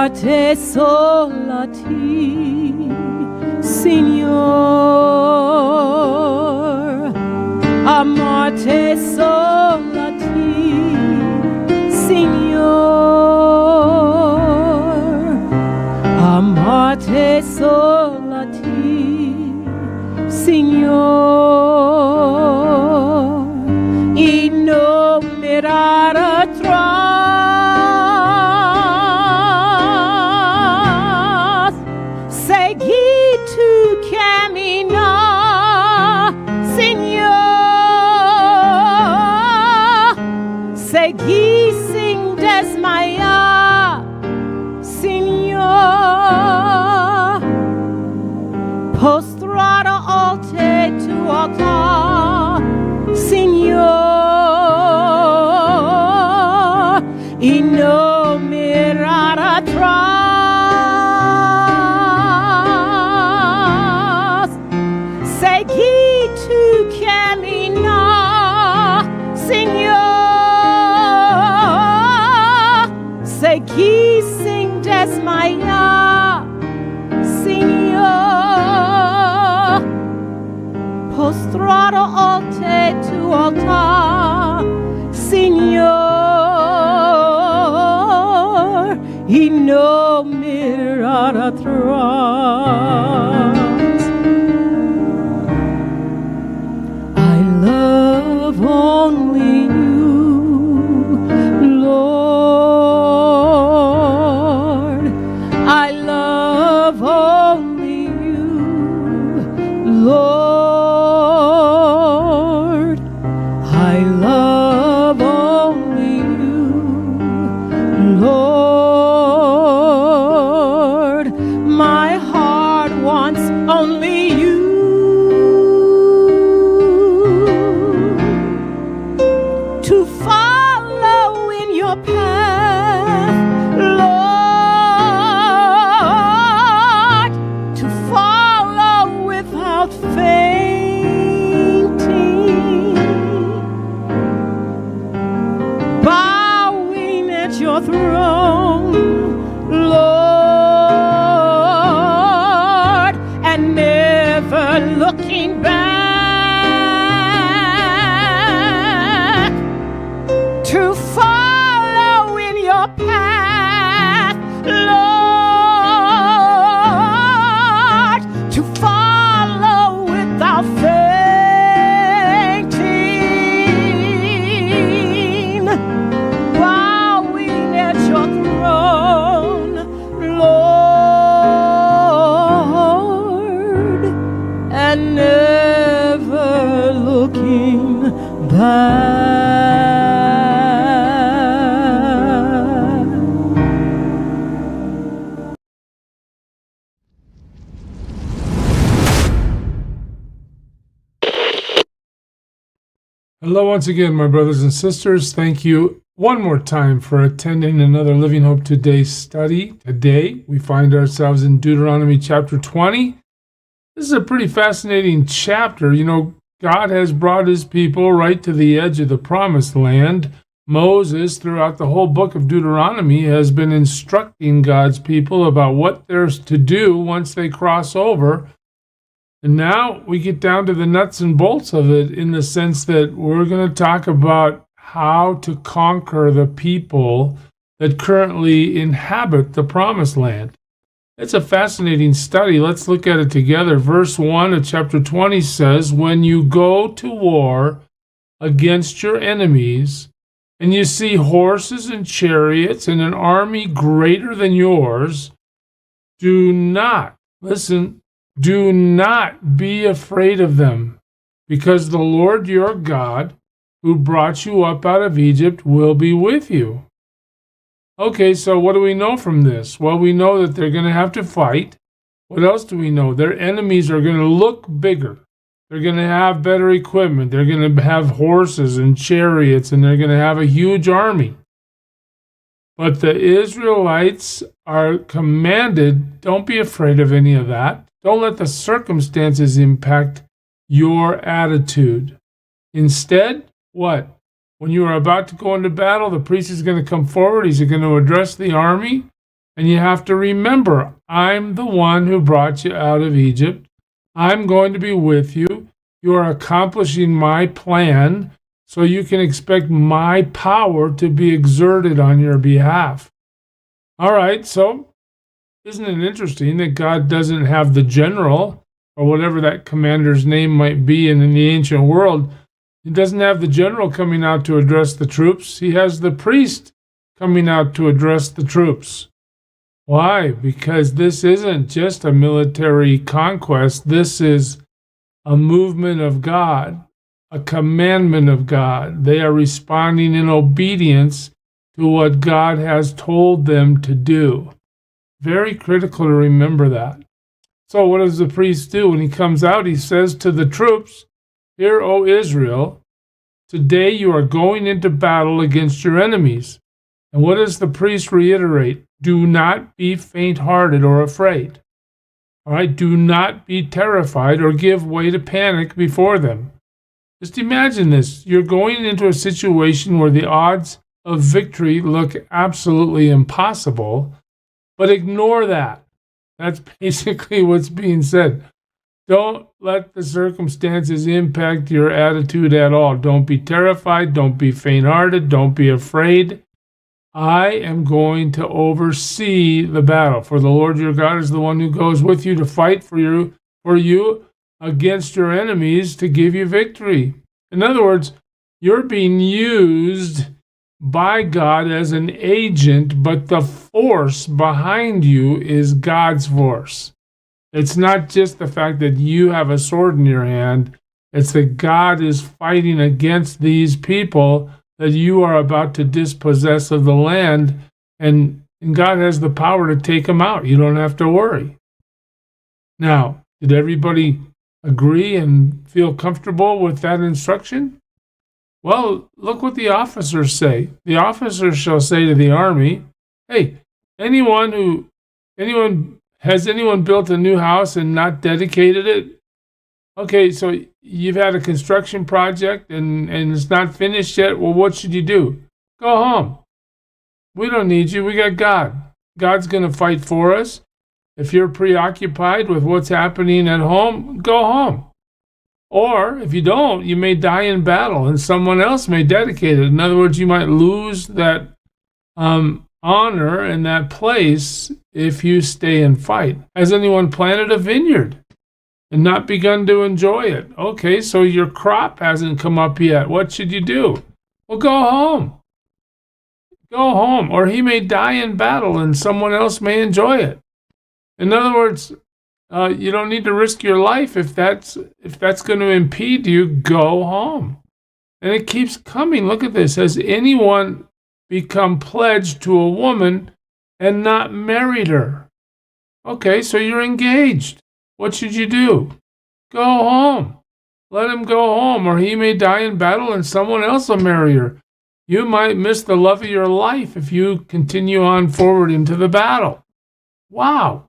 morte sola ti, Signor, a morte sola ti, Signor, a morte sola ti, Signor, e non mirare atrás, segui tu caminar, Señor, segui sin desmayar, Señor, postrado ante tu altar, Señor, y no mirar atrás, seguí tu caminar, Señor, seguí sin desmayar, Señor, postrado ante tu altar, Señor, y no mirar atrás. I love only you, Lord. I love only you, Lord. I love only you, Lord. My heart wants only you to follow in your path, Lord, to follow without fainting, bowing at your throne, Lord, and never looking back, to follow in your path, Lord, to follow without fainting, bowing at your throne, Lord, and never looking back. Hello once again, my brothers and sisters. Thank you one more time for attending another Living Hope Today study. Today, we find ourselves in Deuteronomy chapter 20. This is a pretty fascinating chapter. You know, God has brought his people right to the edge of the promised land. Moses, throughout the whole book of Deuteronomy, has been instructing God's people about what there's to do once they cross over. And now we get down to the nuts and bolts of it, in the sense that we're going to talk about how to conquer the people that currently inhabit the promised land. It's a fascinating study. Let's look at it together. Verse 1 of chapter 20 says, "When you go to war against your enemies, and you see horses and chariots and an army greater than yours, do not," listen, "do not be afraid of them, because the Lord your God, who brought you up out of Egypt, will be with you." Okay, so what do we know from this? Well, we know that they're going to have to fight. What else do we know? Their enemies are going to look bigger. They're going to have better equipment. They're going to have horses and chariots, and they're going to have a huge army. But the Israelites are commanded, don't be afraid of any of that. Don't let the circumstances impact your attitude. Instead, what? When you are about to go into battle, the priest is going to come forward. He's going to address the army, And you have to remember, I'm the one who brought you out of Egypt. I'm going to be with you. You are accomplishing my plan, so you can expect my power to be exerted on your behalf. All right, so isn't it interesting that God doesn't have the general, or whatever that commander's name might be in the ancient world? He doesn't have the general coming out to address the troops. He has the priest coming out to address the troops. Why? Because this isn't just a military conquest. This is a movement of God, a commandment of God. They are responding in obedience to what God has told them to do. Very critical to remember that. So what does the priest do? When he comes out, he says to the troops, "Hear, O Israel, today you are going into battle against your enemies." And what does the priest reiterate? Do not be faint-hearted or afraid. All right, do not be terrified or give way to panic before them. Just imagine this. You're going into a situation where the odds of victory look absolutely impossible, but ignore that. That's basically what's being said. Don't let the circumstances impact your attitude at all. Don't be terrified. Don't be faint-hearted. Don't be afraid. I am going to oversee the battle. For the Lord your God is the one who goes with you to fight for you against your enemies to give you victory. In other words, you're being used by God as an agent, but the force behind you is God's force. It's not just the fact that you have a sword in your hand. It's that God is fighting against these people that you are about to dispossess of the land, and God has the power to take them out. You don't have to worry. Now, did everybody agree and feel comfortable with that instruction? Well, look what the officers say. The officers shall say to the army, "Hey, has anyone built a new house and not dedicated it? Okay, so you've had a construction project and it's not finished yet. Well, what should you do? Go home. We don't need you. We got God. God's going to fight for us. If you're preoccupied with what's happening at home, go home. Or if you don't, you may die in battle and someone else may dedicate it. In other words, you might lose that honor and that place if you stay and fight. Has anyone planted a vineyard and not begun to enjoy it? Okay, so your crop hasn't come up yet. What should you do? Well, go home. Go home. Or he may die in battle and someone else may enjoy it. In other words, you don't need to risk your life if that's going to impede you. Go home. And it keeps coming. Look at this. Has anyone become pledged to a woman and not married her? Okay, so you're engaged. What should you do? Go home. Let him go home, or he may die in battle and someone else will marry her. You might miss the love of your life if you continue on forward into the battle. Wow.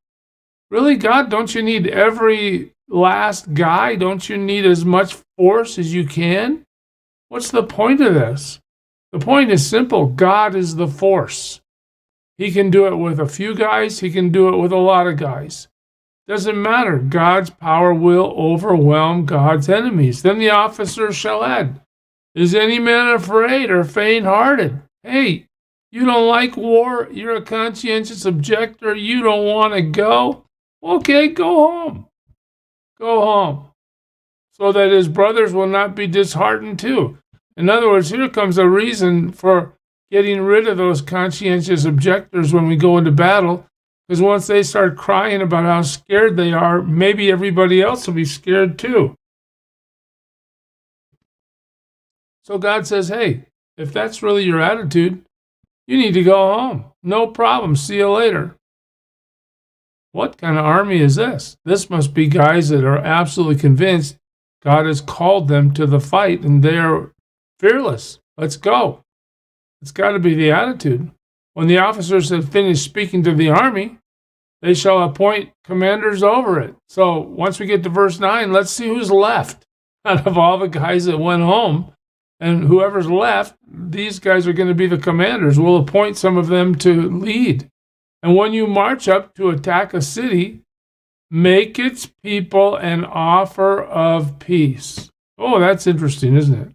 Really, God, don't you need every last guy? Don't you need as much force as you can? What's the point of this? The point is simple. God is the force. He can do it with a few guys. He can do it with a lot of guys. Doesn't matter. God's power will overwhelm God's enemies. Then the officer shall add, "Is any man afraid or faint-hearted?" Hey, you don't like war? You're a conscientious objector? You don't want to go? Okay, go home. Go home. So that his brothers will not be disheartened too. In other words, here comes a reason for getting rid of those conscientious objectors when we go into battle. Because once they start crying about how scared they are, maybe everybody else will be scared too. So God says, hey, if that's really your attitude, you need to go home. No problem. See you later. What kind of army is this? This must be guys that are absolutely convinced God has called them to the fight and they're fearless. Let's go. It's got to be the attitude. When the officers have finished speaking to the army, they shall appoint commanders over it. So once we get to verse 9, let's see who's left out of all the guys that went home. And whoever's left, these guys are going to be the commanders. We'll appoint some of them to lead. And when you march up to attack a city, make its people an offer of peace. Oh, that's interesting, isn't it?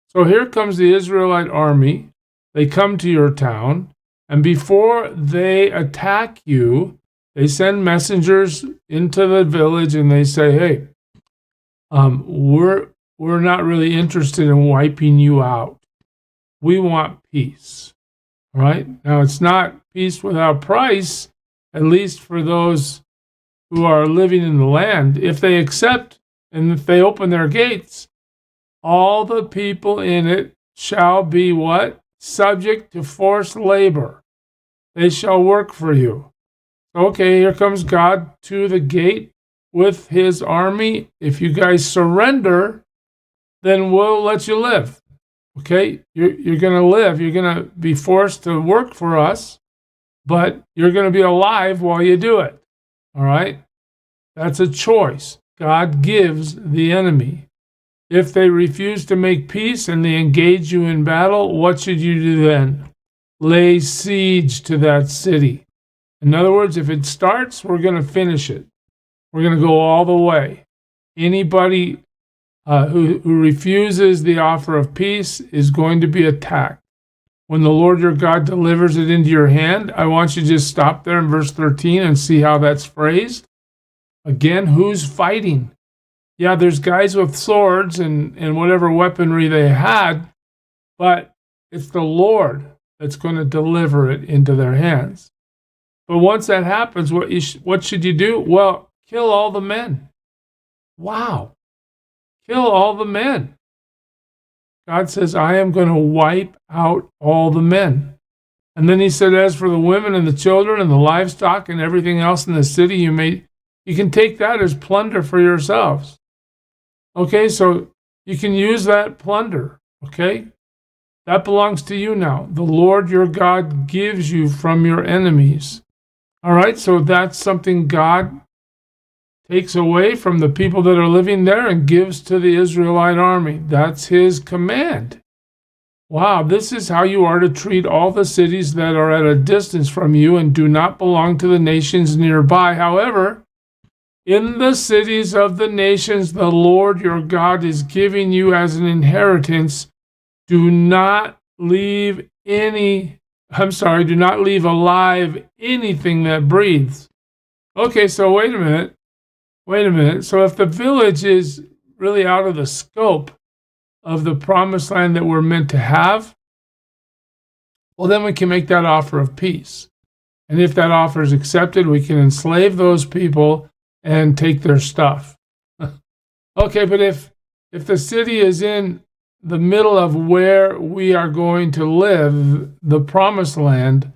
So here comes the Israelite army. They come to your town, and before they attack you, they send messengers into the village and they say, hey, we're not really interested in wiping you out. We want peace. All right? Now, it's not peace without price, at least for those who are living in the land. If they accept and if they open their gates, all the people in it shall be what? Subject to forced labor. They shall work for you. Okay, here comes God to the gate with his army. If you guys surrender, then we'll let you live. Okay, you're going to live. You're going to be forced to work for us, but you're going to be alive while you do it. All right? That's a choice God gives the enemy. If they refuse to make peace and they engage you in battle, what should you do then? Lay siege to that city. In other words, if it starts, we're going to finish it. We're going to go all the way. Anybody who refuses the offer of peace is going to be attacked. When the Lord your God delivers it into your hand, I want you to just stop there in verse 13 and see how that's phrased. Again, who's fighting? Yeah, there's guys with swords and whatever weaponry they had, but it's the Lord that's going to deliver it into their hands. But once that happens, what should you do? Well, kill all the men. Wow. Kill all the men. God says, I am going to wipe out all the men. And then he said, as for the women and the children and the livestock and everything else in the city, you can take that as plunder for yourselves. Okay, so you can use that plunder. Okay? That belongs to you now. The Lord your God gives you from your enemies. All right, so that's something God takes away from the people that are living there and gives to the Israelite army. That's his command. Wow, this is how you are to treat all the cities that are at a distance from you and do not belong to the nations nearby. However, in the cities of the nations the Lord your God is giving you as an inheritance, do not leave alive anything that breathes. Okay, so wait a minute. So if the village is really out of the scope of the promised land that we're meant to have, well, then we can make that offer of peace. And if that offer is accepted, we can enslave those people and take their stuff. Okay, but if the city is in the middle of where we are going to live, the promised land,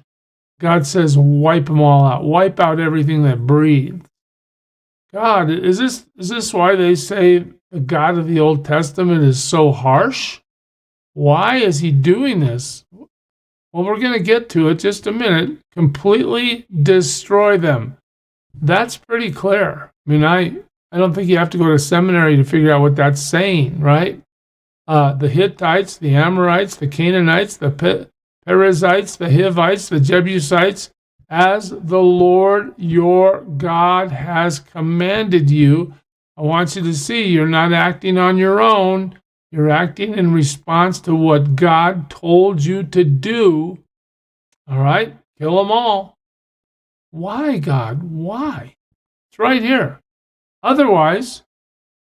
God says, wipe them all out. Wipe out everything that breathes. God, is this why they say the God of the Old Testament is so harsh? Why is he doing this? Well, we're going to get to it just a minute. Completely destroy them. That's pretty clear. I mean, I don't think you have to go to seminary to figure out what that's saying, right? The Hittites, the Amorites, the Canaanites, the Perizzites, the Hivites, the Jebusites, as the Lord your God has commanded you. I want you to see you're not acting on your own. You're acting in response to what God told you to do. All right? Kill them all. Why, God? Why? It's right here. Otherwise,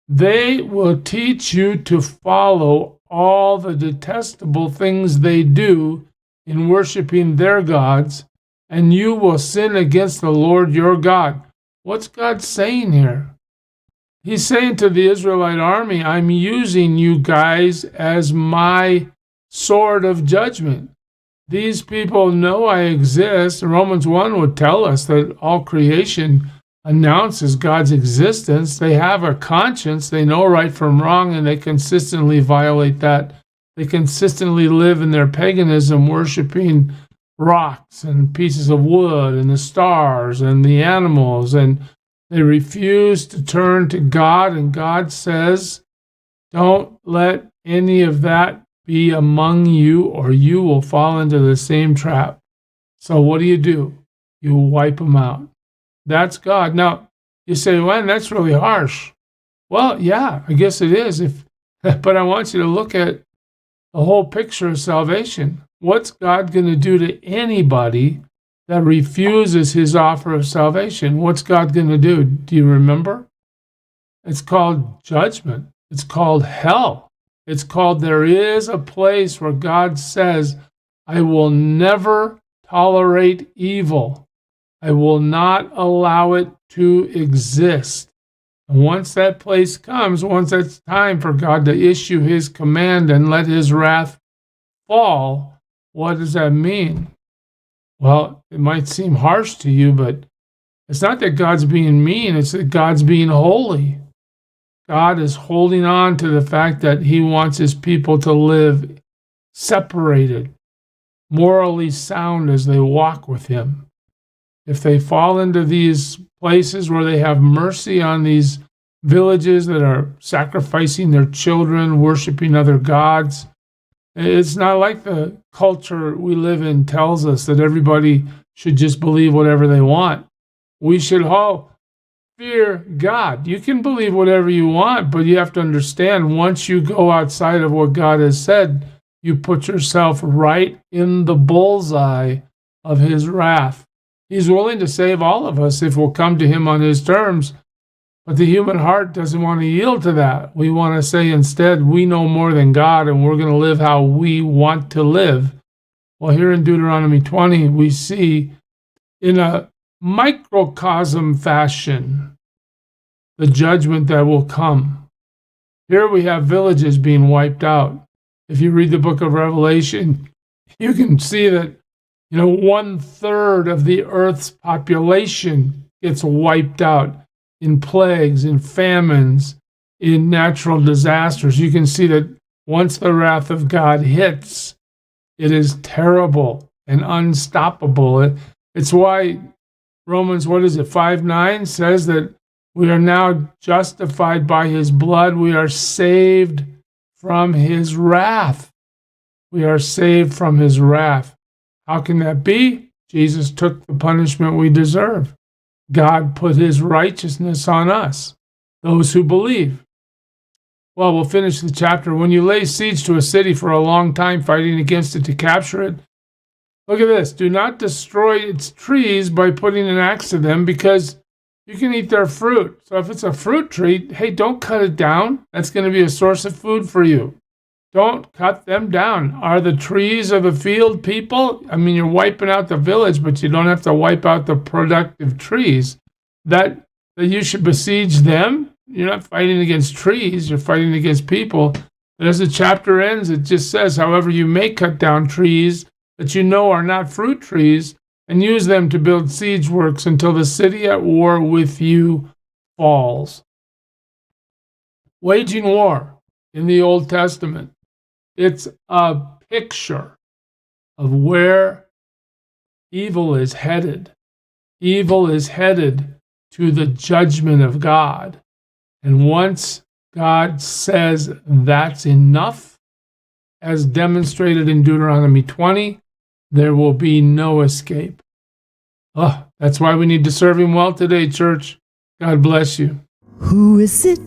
they will teach you to follow all the detestable things they do in worshiping their gods, and you will sin against the Lord your God. What's God saying here? He's saying to the Israelite army, I'm using you guys as my sword of judgment. These people know I exist. Romans 1 would tell us that all creation announces God's existence. They have a conscience. They know right from wrong, and they consistently violate that. They consistently live in their paganism, worshiping rocks and pieces of wood and the stars and the animals, and they refuse to turn to God, and God says, don't let any of that be among you, or you will fall into the same trap. So what do? you wipe them out. That's God. Now, you say, well, that's really harsh. Well, yeah, I guess it is. But I want you to look at the whole picture of salvation. What's God going to do to anybody that refuses his offer of salvation? What's God going to do? Do you remember? It's called judgment. It's called hell. It's called there is a place where God says, I will never tolerate evil. I will not allow it to exist. And once that place comes, once it's time for God to issue his command and let his wrath fall, what does that mean? Well, it might seem harsh to you, but it's not that God's being mean, it's that God's being holy. God is holding on to the fact that he wants his people to live separated, morally sound as they walk with him. If they fall into these places where they have mercy on these villages that are sacrificing their children, worshiping other gods, it's not like the culture we live in tells us that everybody should just believe whatever they want. We should all fear God. You can believe whatever you want, but you have to understand once you go outside of what God has said, you put yourself right in the bullseye of his wrath. He's willing to save all of us if we'll come to him on his terms, but the human heart doesn't want to yield to that. We want to say instead, we know more than God and we're going to live how we want to live. Well, here in Deuteronomy 20, we see in a microcosm fashion the judgment that will come. Here we have villages being wiped out. If you read the book of Revelation, you can see that 1/3 of the earth's population gets wiped out in plagues, in famines, in natural disasters. You can see that once the wrath of God hits, it is terrible and unstoppable. It's why Romans, 5:9 says that we are now justified by his blood. We are saved from his wrath. We are saved from his wrath. How can that be? Jesus took the punishment we deserve. God put his righteousness on us, those who believe. Well, we'll finish the chapter. When you lay siege to a city for a long time, fighting against it to capture it, look at this. Do not destroy its trees by putting an axe to them, because you can eat their fruit. So if it's a fruit tree, hey, don't cut it down. That's going to be a source of food for you. Don't cut them down. Are the trees of the field people? I mean, you're wiping out the village, but you don't have to wipe out the productive trees. That you should besiege them? You're not fighting against trees, you're fighting against people. And as the chapter ends, it just says, however, you may cut down trees that you know are not fruit trees and use them to build siege works until the city at war with you falls. Waging war in the Old Testament. It's a picture of where evil is headed. Evil is headed to the judgment of God. And once God says that's enough, as demonstrated in Deuteronomy 20, there will be no escape. That's why we need to serve him well today, church. God bless you. Who is it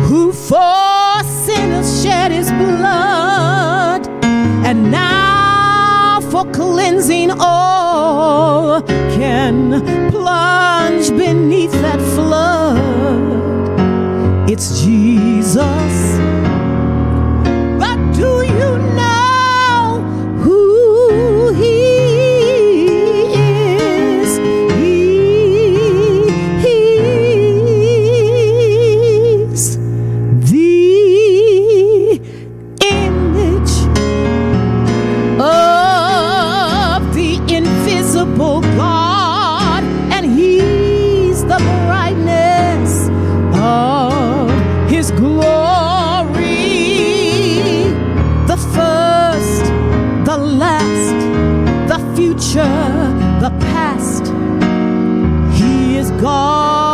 who for sinners shed his blood, and now for cleansing all can plunge beneath that flood? It's Jesus. But do you know who he is? He's the image of the invisible God, and he's the brightness of his glory, the first, the last, the future, the past. He is God.